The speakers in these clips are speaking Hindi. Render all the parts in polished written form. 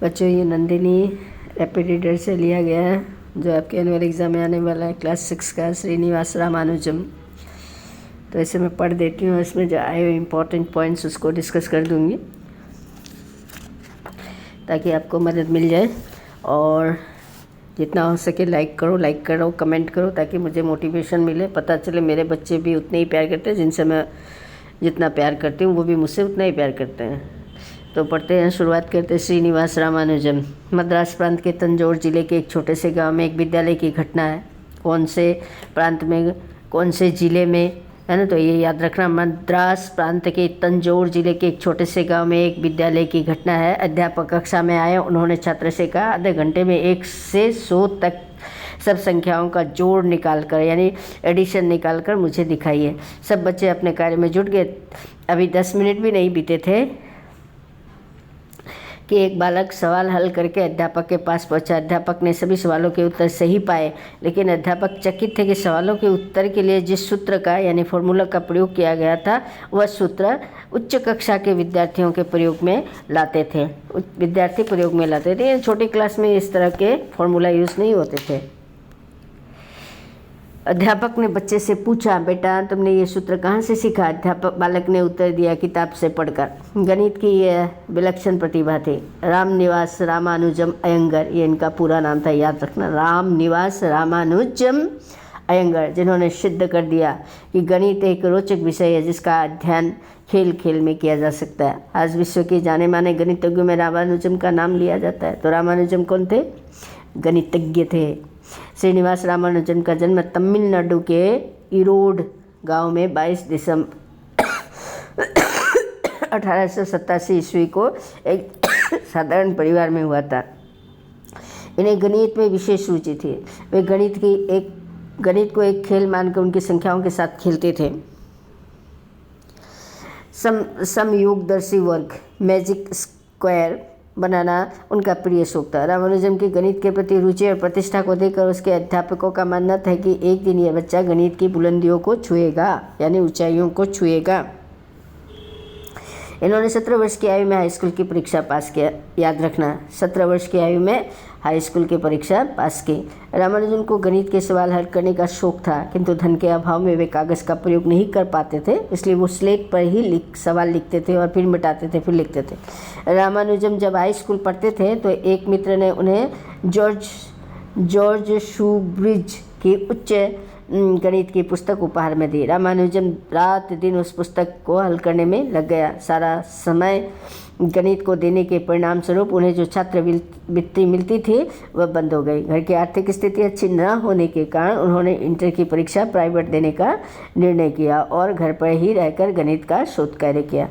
बच्चों, ये नंदिनी रैपिड रीडर से लिया गया है, जो आपके एनुअल एग्ज़ाम में आने वाला है, क्लास 6 का श्रीनिवास रामानुजम। तो इसे मैं पढ़ देती हूँ, इसमें जो आए हुए इम्पोर्टेंट पॉइंट्स उसको डिस्कस कर दूँगी ताकि आपको मदद मिल जाए। और जितना हो सके लाइक करो, कमेंट करो, ताकि मुझे मोटिवेशन मिले, पता चले मेरे बच्चे भी उतने ही प्यार करते हैं जिनसे मैं जितना प्यार करती हूँ, वो भी मुझसे उतना ही प्यार करते हैं। तो पढ़ते हैं, शुरुआत करते हैं। श्रीनिवास रामानुजम। मद्रास प्रांत के तंजौर जिले के एक छोटे से गांव में एक विद्यालय की घटना है। कौन से प्रांत में, कौन से जिले में, है ना, तो ये याद रखना। मद्रास प्रांत के तंजौर जिले के एक छोटे से गांव में एक विद्यालय की घटना है। अध्यापक कक्षा में आए, उन्होंने छात्र से कहा, आधे घंटे में 1 से 100 तक सब संख्याओं का जोड़ निकालकर, यानी एडिशन निकालकर मुझे दिखाइए। सब बच्चे अपने कार्य में जुट गए। अभी 10 मिनट भी नहीं बीते थे कि एक बालक सवाल हल करके अध्यापक के पास पहुंचा। अध्यापक ने सभी सवालों के उत्तर सही पाए, लेकिन अध्यापक चकित थे कि सवालों के उत्तर के लिए जिस सूत्र का, यानी फॉर्मूला का प्रयोग किया गया था, वह सूत्र उच्च कक्षा के विद्यार्थियों के प्रयोग में लाते थे। विद्यार्थी प्रयोग में लाते थे। छोटी क्लास में इस तरह के फॉर्मूला यूज़ नहीं होते थे। अध्यापक ने बच्चे से पूछा, बेटा तुमने ये सूत्र कहाँ से सीखा? बालक ने उत्तर दिया, किताब से पढ़कर। गणित की यह विलक्षण प्रतिभा थी। रामनिवास रामानुजम अयंगर, ये इनका पूरा नाम था, याद रखना, रामनिवास रामानुजम अयंगर, जिन्होंने सिद्ध कर दिया कि गणित एक रोचक विषय है जिसका अध्ययन खेल खेल में किया जा सकता है। आज विश्व के जाने माने गणितज्ञों में रामानुजम का नाम लिया जाता है। तो रामानुजम कौन थे? गणितज्ञ थे। श्रीनिवास रामानुजन का जन्म तमिलनाडु के इरोड गांव में 22 दिसंबर 1887 ईस्वी को एक साधारण परिवार में हुआ था। इन्हें गणित में विशेष रुचि थी। वे गणित को एक खेल मानकर उनकी संख्याओं के साथ खेलते थे। समयोगदर्शी वर्ग, मैजिक स्क्वायर बनाना उनका प्रिय शौक था। रामानुजम की गणित के प्रति रुचि और प्रतिष्ठा को देखकर उसके अध्यापकों का मानना था कि एक दिन यह बच्चा गणित की बुलंदियों को छुएगा, यानी ऊंचाइयों को छुएगा। इन्होंने 17 वर्ष की आयु में हाई स्कूल की परीक्षा पास किया। याद रखना, 17 वर्ष की आयु में हाई स्कूल की परीक्षा पास की। रामानुजन को गणित के सवाल हल करने का शौक था, किंतु धन के अभाव में वे कागज़ का प्रयोग नहीं कर पाते थे, इसलिए वो स्लेट पर ही सवाल लिखते थे और फिर मिटाते थे, फिर लिखते थे। रामानुजम जब हाई स्कूल पढ़ते थे तो एक मित्र ने उन्हें जॉर्ज शूब्रिज की उच्च गणित की पुस्तक उपहार में दी। रामानुजम रात दिन उस पुस्तक को हल करने में लग गया। सारा समय गणित को देने के परिणाम स्वरूप उन्हें जो छात्रवृत्ति मिलती थी वह बंद हो गई। घर की आर्थिक स्थिति अच्छी न होने के कारण उन्होंने इंटर की परीक्षा प्राइवेट देने का निर्णय किया और घर पर ही रहकर गणित का शोध कार्य किया।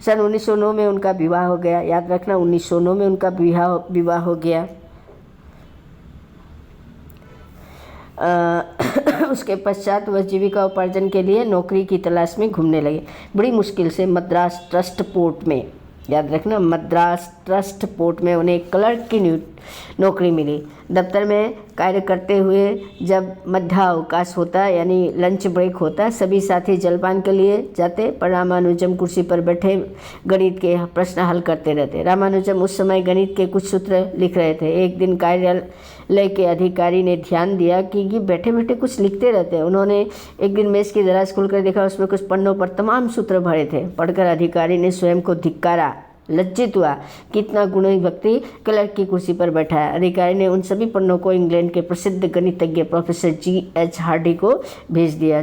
सन 1909 में उनका विवाह हो गया। याद रखना, 1909 में उनका विवाह हो गया। उसके पश्चात वह जीविका उपार्जन के लिए नौकरी की तलाश में घूमने लगे। बड़ी मुश्किल से मद्रास ट्रस्ट पोर्ट में, याद रखना, मद्रास ट्रस्ट पोर्ट में उन्हें क्लर्क की नौकरी मिली। दफ्तर में कार्य करते हुए जब मध्यावकाश होता, यानी लंच ब्रेक होता, सभी साथी जलपान के लिए जाते, पर रामानुजम कुर्सी पर बैठे गणित के प्रश्न हल करते रहते। रामानुजम उस समय गणित के कुछ सूत्र लिख रहे थे। एक दिन कार्यालय के अधिकारी ने ध्यान दिया कि ये बैठे बैठे कुछ लिखते रहते हैं। उन्होंने एक दिन मेज की दराज खोलकर देखा, उसमें कुछ पन्नों पर तमाम सूत्र भरे थे। पढ़कर अधिकारी ने स्वयं को धिक्कारा, लज्जित हुआ। कितना गुणी व्यक्ति क्लर्क की कुर्सी पर बैठा है। अधिकारी ने उन सभी पन्नों को इंग्लैंड के प्रसिद्ध गणितज्ञ प्रोफेसर G.H. हार्डी को भेज दिया।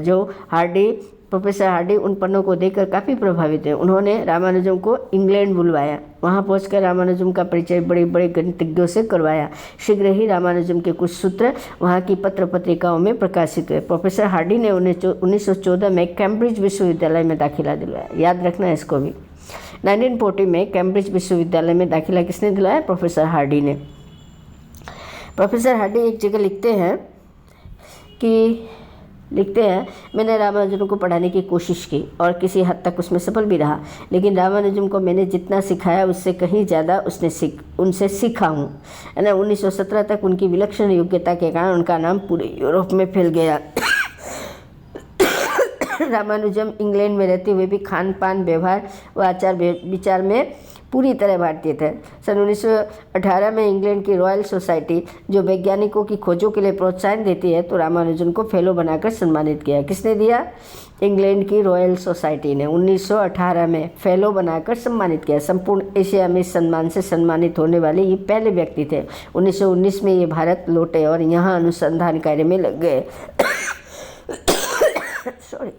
प्रोफेसर हार्डी उन पन्नों को देखकर काफ़ी प्रभावित हुए। उन्होंने रामानुजम को इंग्लैंड बुलवाया। वहां पहुंचकर रामानुजम का परिचय बड़े बड़े गणितज्ञों से करवाया। शीघ्र ही रामानुजम के कुछ सूत्र वहां की पत्र पत्रिकाओं में प्रकाशित हुए। प्रोफेसर हार्डी ने उन्हें 1914 में कैम्ब्रिज विश्वविद्यालय में दाखिला दिलाया। याद रखना इसको भी। 1940 में कैम्ब्रिज विश्वविद्यालय में दाखिला किसने दिलाया? प्रोफेसर हार्डी ने। प्रोफेसर हार्डी एक जगह लिखते हैं मैंने रामानुजम को पढ़ाने की कोशिश की और किसी हद तक उसमें सफल भी रहा, लेकिन रामानुजम को मैंने जितना सिखाया उससे कहीं ज़्यादा उनसे सीखा हूँ, है ना। 1917 तक उनकी विलक्षण योग्यता के कारण उनका नाम पूरे यूरोप में फैल गया। रामानुजम इंग्लैंड में रहते हुए भी खान पान, व्यवहार व आचार विचार में पूरी तरह भारतीय थे। सन 1918 में इंग्लैंड की रॉयल सोसाइटी जो वैज्ञानिकों की खोजों के लिए प्रोत्साहन देती है, तो रामानुजन को फेलो बनाकर सम्मानित किया। किसने दिया? इंग्लैंड की रॉयल सोसाइटी ने 1918 में फेलो बनाकर सम्मानित किया। संपूर्ण एशिया में इस सम्मान से सम्मानित होने वाले ये पहले व्यक्ति थे। 1919 में ये भारत लौटे और यहाँ अनुसंधान कार्य में लग गए। सॉरी।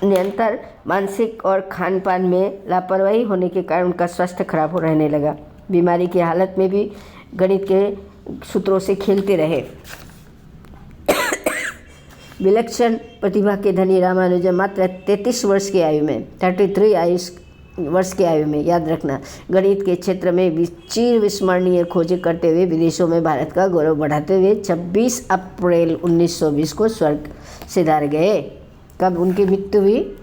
निरंतर मानसिक और खान पान में लापरवाही होने के कारण उनका स्वास्थ्य खराब हो रहने लगा। बीमारी की हालत में भी गणित के सूत्रों से खेलते रहे। विलक्षण प्रतिभा के धनी रामानुजन मात्र 33 वर्ष की आयु में 33 वर्ष की आयु में, याद रखना, गणित के क्षेत्र में चिर विस्मरणीय खोजें करते हुए विदेशों में भारत का गौरव बढ़ाते हुए 26 अप्रैल 1920 को स्वर्ग सिधार गए। कब उनकी मृत्यु हुई?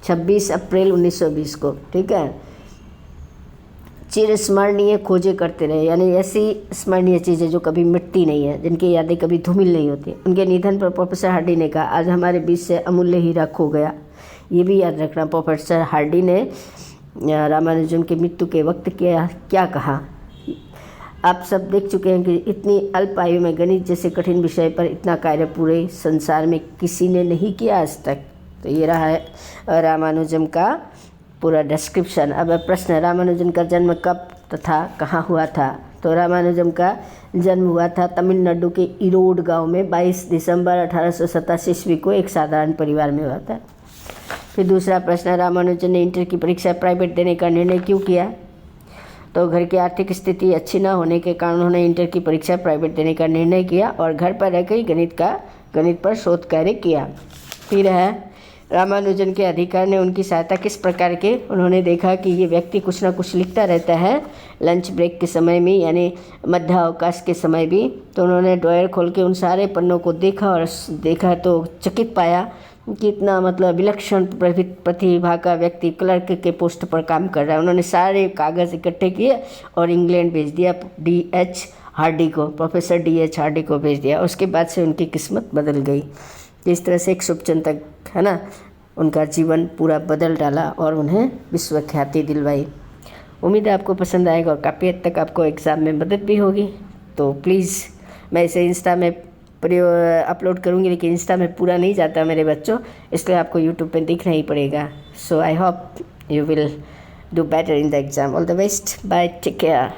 26 अप्रैल 1920 को। ठीक है। चिर स्मरणीय खोजें करते रहे, यानी ऐसी स्मरणीय चीज़ें जो कभी मिटती नहीं है, जिनकी यादें कभी धूमिल नहीं होती। उनके निधन पर प्रोफेसर हार्डी ने कहा, आज हमारे बीच से अमूल्य हीरा खो गया। ये भी याद रखना, प्रोफेसर हार्डी ने रामानुजन की मृत्यु के वक्त क्या कहा। आप सब देख चुके हैं कि इतनी अल्प आयु में गणित जैसे कठिन विषय पर इतना कार्य पूरे संसार में किसी ने नहीं किया आज तक। तो ये रहा है रामानुजन का पूरा डिस्क्रिप्शन। अब प्रश्न, रामानुजन का जन्म कब तथा कहाँ हुआ था? तो रामानुजन का जन्म हुआ था तमिलनाडु के ईरोड गांव में 22 दिसंबर 1887 ईस्वी को एक साधारण परिवार में हुआ था। फिर दूसरा प्रश्न, रामानुजन ने इंटर की परीक्षा प्राइवेट देने का निर्णय क्यों किया? तो घर की आर्थिक स्थिति अच्छी न होने के कारण उन्होंने इंटर की परीक्षा प्राइवेट देने का निर्णय किया और घर पर रहकर ही गणित पर शोध कार्य किया। फिर है, रामानुजन के अधिकार ने उनकी सहायता किस प्रकार की? उन्होंने देखा कि ये व्यक्ति कुछ ना कुछ लिखता रहता है लंच ब्रेक के समय में, यानी मध्य अवकाश के समय भी। तो उन्होंने ड्रॉयर खोल के उन सारे पन्नों को देखा तो चकित पाया कि इतना मतलब विलक्षण प्रतिभा का व्यक्ति क्लर्क के पोस्ट पर काम कर रहा है। उन्होंने सारे कागज़ इकट्ठे किए और इंग्लैंड भेज दिया प्रोफेसर D.H. हार्डी को भेज दिया। उसके बाद से उनकी किस्मत बदल गई। इस तरह से एक शुभचिंतक है ना, उनका जीवन पूरा बदल डाला और उन्हें विश्व ख्याति दिलवाई। उम्मीद है आपको पसंद आएगा और काफ़ी हद तक आपको एग्ज़ाम में मदद भी होगी। तो प्लीज़, मैं इसे इंस्टा में अपलोड करूँगी, लेकिन इंस्टा में पूरा नहीं जाता मेरे बच्चों, इसलिए आपको यूट्यूब पे दिखना ही पड़ेगा। So I hope you will do better in the exam. All the best, bye, take care.